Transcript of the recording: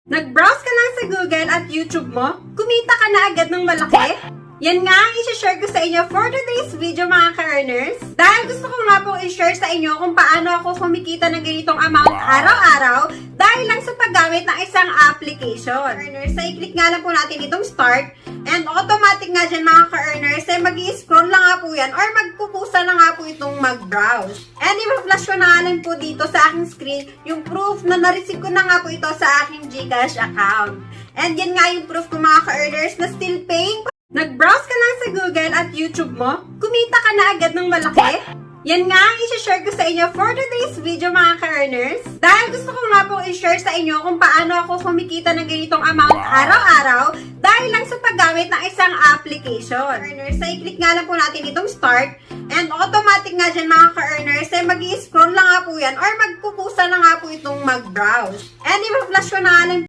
Nag-browse ka lang sa Google at YouTube mo? Kumita ka na agad ng malaki? Yan nga ang isi-share ko sa inyo for today's video mga ka-earners. Dahil gusto ko nga pong i-share sa inyo kung paano ako kumikita ng ganitong amount araw-araw dahil lang sa paggamit ng isang application. Earners, ay click nga lang po natin itong start and automatic nga dyan mga ka-earners ay mag-i-scroll lang nga po yan or magkukusa na nga po itong mag-browse. And i-flash ko na nga lang po dito sa aking screen yung proof na na-receive ko na nga po ito sa aking GCash account. And yan nga yung proof ko mga ka-earners na still paying. Nag-browse ka lang sa Google at YouTube mo? Kumita ka na agad ng malaki? Yan nga ang isi-share ko sa inyo for today's video mga ka-earners. Dahil gusto ko nga pong i-share sa inyo kung paano ako kumikita ng ganitong amount araw-araw dahil lang sa paggamit ng isang application. Earners, ay click nga lang po natin itong start and automatic nga dyan mga ka-earners ay mag-i-scroll lang nga po yan or magkukusa na nga po itong mag-browse. And i-flash ko na nga lang